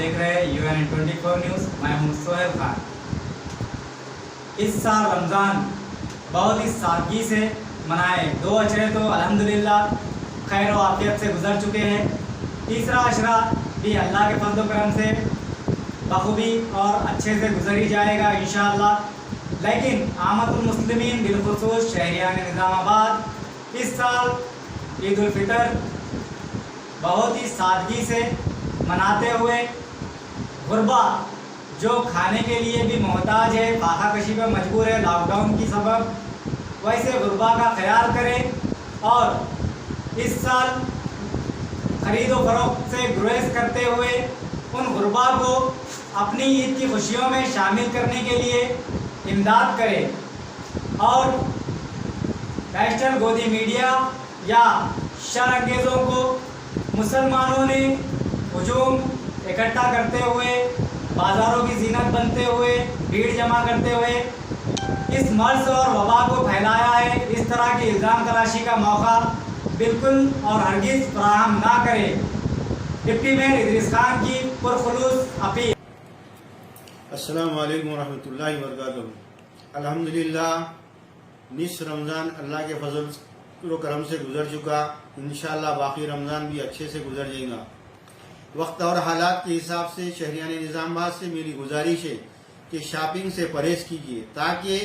देख रहे हैं UNN24 न्यूज़। मैं हूं सोहेल खान। इस साल रमज़ान बहुत ही सादगी से मनाए। 2 अशरे तो अल्हम्दुलिल्लाह खैर और आफियत से गुजर चुके हैं। तीसरा अशरा भी अल्लाह के फज़्ल व करम से बखूबी और अच्छे से गुजर ही जाएगा इंशाअल्लाह। लेकिन आमदुल मुस्लिमीन बिलखुसूस शहरियान निज़ामाबाद इस साल ईद उल फितर बहुत ही सादगी से मनाते हुए गुरबा जो खाने के लिए भी मोहताज है, फाका कशी पर मजबूर है लॉकडाउन की सबब, वैसे गुरबा का ख्याल करें और इस साल खरीदो फरोख्त से गुरेज करते हुए उन गुरबा को अपनी ईद की खुशियों में शामिल करने के लिए इमदाद करें और नेशनल गोदी मीडिया या शरअंगेज़ों को मुसलमानों ने हुजूम इकट्ठा करते हुए, बाज़ारों की जीनत बनते हुए, भीड़ जमा करते हुए इस मर्ज और वबा को फैलाया है। इस तरह की इल्ज़ाम तराशी का मौका बिल्कुल और हरगिज़ फराहम ना करें। डिप्टी मेयर इदरीस खान की पुरखुलूस अपील। अस्सलामु अलैकुम वरहमतुल्लाहि वबरकातुहू। अल्हम्दुलिल्लाह निस रमज़ान अल्लाह के फजल करम से गुजर चुका। इंशाअल्लाह बाकी रमज़ान भी अच्छे से गुजर जाएगा। वक्त और हालात के हिसाब से शहरियान निज़ामाबाद से मेरी गुजारिश है कि शॉपिंग से परहेज़ कीजिए ताकि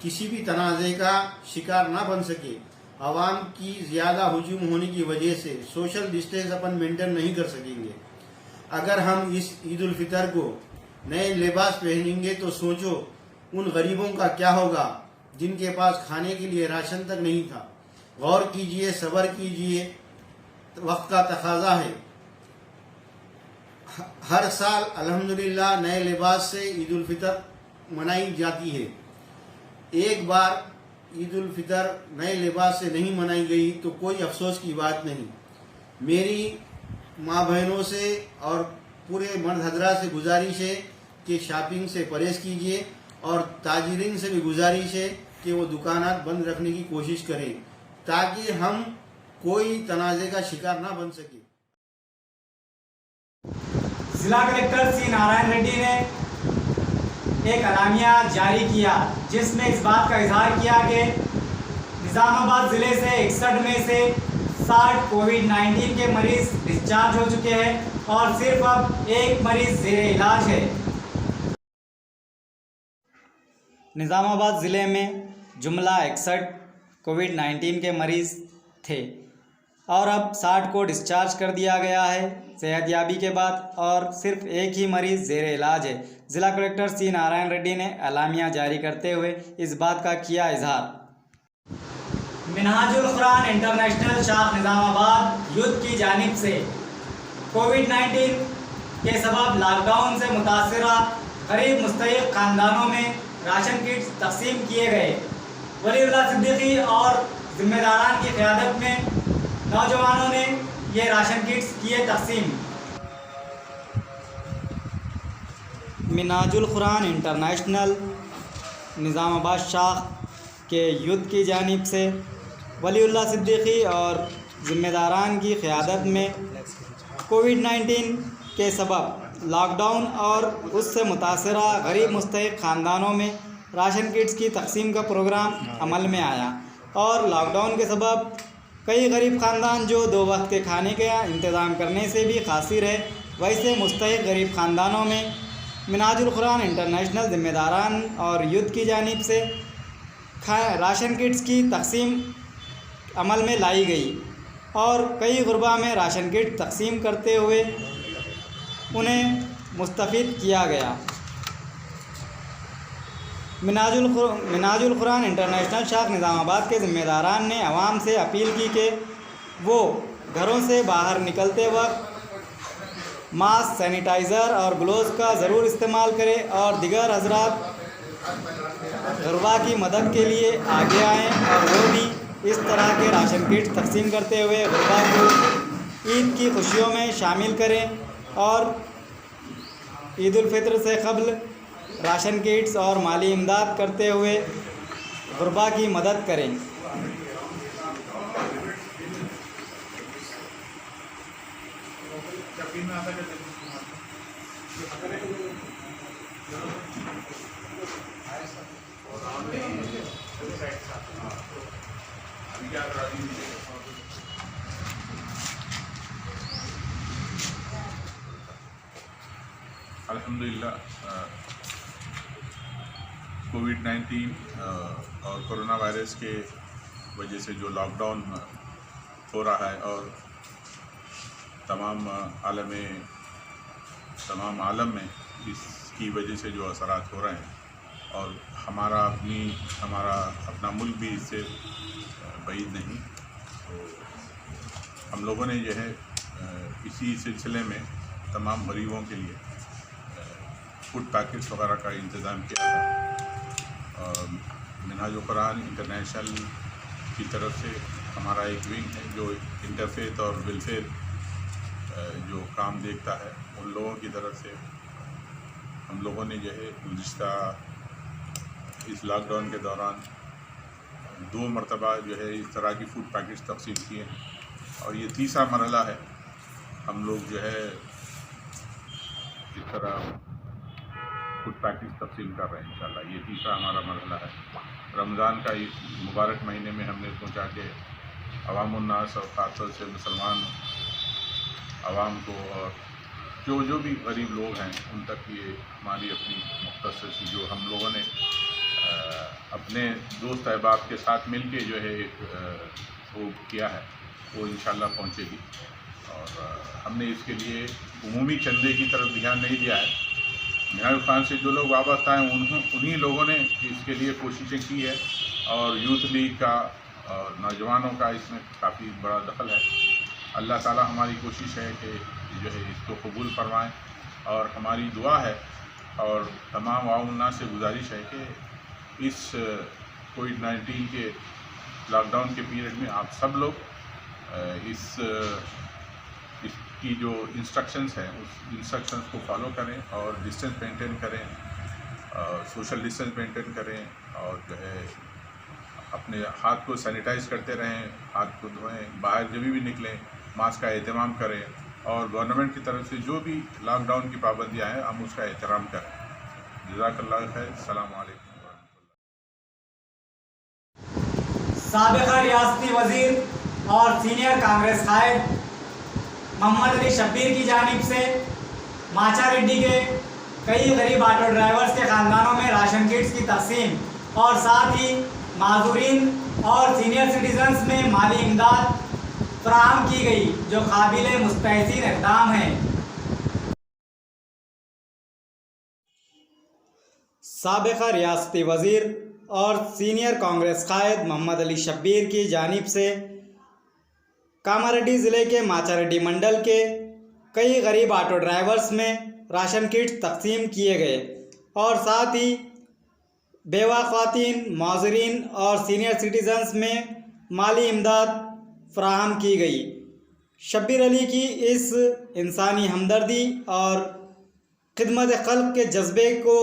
किसी भी तनाज़े का शिकार ना बन सके। आवाम की ज़्यादा हुजूम होने की वजह से सोशल डिस्टेंस अपन मेंटेन नहीं कर सकेंगे। अगर हम इस ईद उल फितर को नए लिबास पहनेंगे तो सोचो उन गरीबों का क्या होगा जिनके पास खाने के लिए राशन तक नहीं था। गौर कीजिए, सब्र कीजिए, वक्त का तकाजा है। हर साल अल्हम्दुलिल्लाह नए लिबास से ईद उल फितर मनाई जाती है। एक बार ईद उल फितर नए लिबास से नहीं मनाई गई तो कोई अफसोस की बात नहीं। मेरी माँ बहनों से और पूरे मर्द हजरात से गुजारिश है कि शॉपिंग से परहेज़ कीजिए और ताजिरीन से भी गुजारिश है कि वो दुकानात बंद रखने की कोशिश करें ताकि हम कोई तनाज़े का शिकार ना बन सके। जिला कलेक्टर सी नारायण रेड्डी ने एक अलामिया जारी किया जिसमें इस बात का इजहार किया कि निज़ामाबाद ज़िले से 61 में से 60 कोविड-19 के मरीज़ डिस्चार्ज हो चुके हैं और सिर्फ अब एक मरीज़ ज़ेरे इलाज है। निज़ामाबाद ज़िले में जुमला 61 कोविड-19 के मरीज़ थे और अब 60 को डिस्चार्ज कर दिया गया है सेहतयाबी के बाद और सिर्फ एक ही मरीज़ ज़ेरे इलाज है। ज़िला कलेक्टर सी नारायण रेड्डी ने अलामिया जारी करते हुए इस बात का किया इजहार। मिनहाजुल कुरान इंटरनेशनल शाख निज़ामाबाद युद्ध की जानिब से कोविड-19 के सबब लॉकडाउन से मुतासरा गरीब मुस्तहिक़ ख़ानदानों में राशन किट्स तकसीम किए गए। वलीउल्लाह सिद्दीकी और ज़िम्मेदारान की क़यादत में नौजवानों ने ये राशन किट्स किए तकसीम। मिनहाजुल कुरान इंटरनेशनल निज़ामाबाद शाख के युद्ध की जानिब से वलीउल्लाह सिद्दीकी और ज़िम्मेदारान की क़यादत में कोविड-19 के सबब लॉकडाउन और उससे मुतासरा गरीब मुस्तहिक़ ख़ानदानों में राशन किट्स की तकसीम का प्रोग्राम अमल में आया और लॉकडाउन के सबब कई गरीब ख़ानदान जो 2 वक्त के खाने का इंतज़ाम करने से भी कासिर है, वैसे मुस्तहिक़ गरीब ख़ानदानों में मिनहाजुल कुरान इंटरनेशनल ज़िम्मेदारान और युद्ध की जानिब से राशन किट्स की तकसीम अमल में लाई गई और कई गुरबा में राशन किट तकसीम करते हुए उन्हें मुस्तफ़ीद किया गया। मिनहाजुल कुरान इंटरनेशनल शाख निज़ामाबाद के ज़िम्मेदारान ने आवाम से अपील की कि वो घरों से बाहर निकलते वक्त मास्क, सैनिटाइज़र और ग्लोव्स का ज़रूर इस्तेमाल करें और दिगर हज़रात गुरबा की मदद के लिए आगे आएँ और वो भी इस तरह के राशन किट तकसीम करते हुए गुरबा को ईद की खुशियों में शामिल करें और ईद उल फितर से क़ब्ल राशन किट्स और माली इमदाद करते हुए गुरबा की मदद करें। अल्हम्दुलिल्लाह कोविड-19 और कोरोना वायरस के वजह से जो लॉकडाउन हो रहा है और तमाम आलम में इसकी वजह से जो असरात हो रहे हैं और हमारा अपना मुल्क भी इससे بعید नहीं। तो हम लोगों ने जो है इसी सिलसिले में तमाम गरीबों के लिए फूड पैकेट्स वगैरह का इंतज़ाम किया था। मिनहाज कुरान इंटरनेशनल की तरफ से हमारा एक विंग है जो इंटरफेथ और वेलफेयर जो काम देखता है, उन लोगों की तरफ से हम लोगों ने जो है गुज़िश्ता इस लॉकडाउन के दौरान 2 मरतबा जो है इस तरह की फूड पैकेट्स तकसीम किए हैं और ये तीसरा मरहला है। हम लोग जो है इस तरह फूड पैकेट्स तकसीम कर रहे हैं। इंशाल्लाह ये तीसरा हमारा मरहला है। रमज़ान का इस मुबारक महीने में हमने सोचा कि अवामुन्नास और ख़ासतौर से मुसलमान आवाम को और जो भी गरीब लोग हैं उन तक ये हमारी अपनी मुख्तसर जो हम लोगों ने अपने दोस्त अहबाब के साथ मिल के जो है एक वो किया है वो इंशाल्लाह पहुँचेगी। और हमने इसके लिए उमूमी चंदे की तरफ ध्यान नहीं दिया है। मिनाज खान से जो लोग वाबस्ता हैं उन्हीं लोगों ने इसके लिए कोशिशें की है और यूथ लीग का और नौजवानों का इसमें काफ़ी बड़ा दखल है। अल्लाह ताला हमारी कोशिश है कि जो है इसको कबूल फरमाएँ और हमारी दुआ है और तमाम आवाम से गुजारिश है कि इस कोविड-19 के लॉकडाउन के पीरियड में आप सब लोग इसकी जो इंस्ट्रक्शंस हैं उस इंस्ट्रक्शंस को फॉलो करें और डिस्टेंस मेंटेन करें, सोशल डिस्टेंस मेंटेन करें और जो है अपने हाथ को सैनिटाइज़ करते रहें, हाथ को धोएं, बाहर जब भी निकलें मास्क का एहतमाम करें और गवर्नमेंट की तरफ से जो भी लॉकडाउन की पाबंदियाँ हैं हम उसका एहतराम करें। जज़ाकल्लाह खैर। अस्सलामु अलैकुम। साबिक़ा रियासती वज़ीर और सीनियर कांग्रेस कायद मोहम्मद अली शब्बीर की जानिब से माचारेड्डी के कई गरीब ऑटो ड्राइवर्स के ख़ानदानों में राशन किट्स की तक़सीम और साथ ही माजूरीन और सीनियर सिटीजन्स में माली इमदाद फराहम की गई, जो काबिल मुस्तहसीन इक़दाम है। साबिक़ा रियासती वज़ीर और सीनियर कांग्रेस कायद मोहम्मद अली शब्बीर की जानिब से कामारेड्डी ज़िले के माचारेड्डी मंडल के कई गरीब ऑटो ड्राइवर्स में राशन किट्स तकसीम किए गए और साथ ही बेवा ख़वातीन, माजूरीन और सीनियर सिटीजन्स में माली इमदाद फराहम की गई। शब्बीर अली की इस इंसानी हमदर्दी और खिदमत खल्क़ के जज्बे को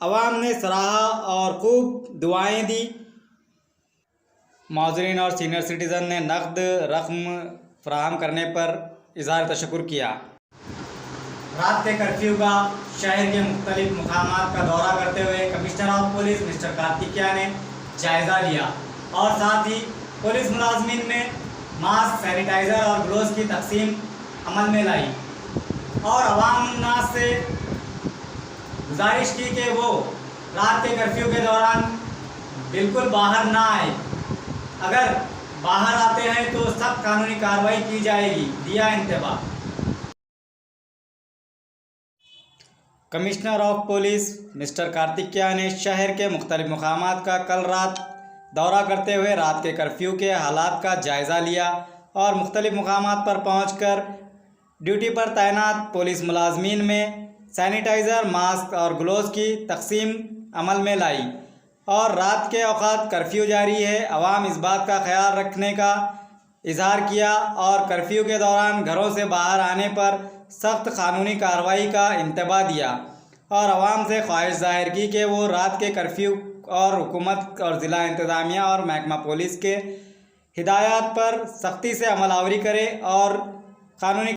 अवाम ने सराहा और खूब दुआएं दी। माजूरीन और सीनियर सिटीज़न ने नक़द रकम फराहम करने पर इज़हार तशक्कुर किया। रात के कर्फ्यू का शहर के मुख्तलिफ मुकामात का दौरा करते हुए कमिश्नर ऑफ पुलिस मिस्टर कार्तिकिया ने जायज़ा लिया और साथ ही पुलिस मुलाजमीन में मास्क, सैनिटाइज़र और ग्लोव्स की तकसीम अमल में लाई और अवाम उन्नास से गुजारिश की कि वो रात के कर्फ्यू के दौरान बिल्कुल बाहर ना आए। अगर बाहर आते हैं तो सख्त कानूनी कार्रवाई की जाएगी, दिया इंतबाह। कमिश्नर ऑफ पुलिस मिस्टर कार्तिकिया ने शहर के मुख्तलिफ मुकामात का कल रात दौरा करते हुए रात के कर्फ्यू के हालात का जायज़ा लिया और मुख्तलिफ मुकामात पर पहुंचकर ड्यूटी पर तैनात पुलिस मुलाजमीन में सैनिटाइज़र, मास्क और ग्लोव्स की तकसीम अमल में लाई और रात के औकात कर्फ्यू जारी है। अवाम इस बात का ख्याल रखने का इजहार किया और कर्फ्यू के दौरान घरों से बाहर आने पर सख्त कानूनी कार्रवाई का इंतबाह दिया और अवाम से ख्वाहिश जाहिर की कि वो रात के कर्फ्यू और हुकूमत और ज़िला इंतज़ामिया और महकमा पुलिस के हिदायत पर सख्ती से अमल आवरी करे और कानूनी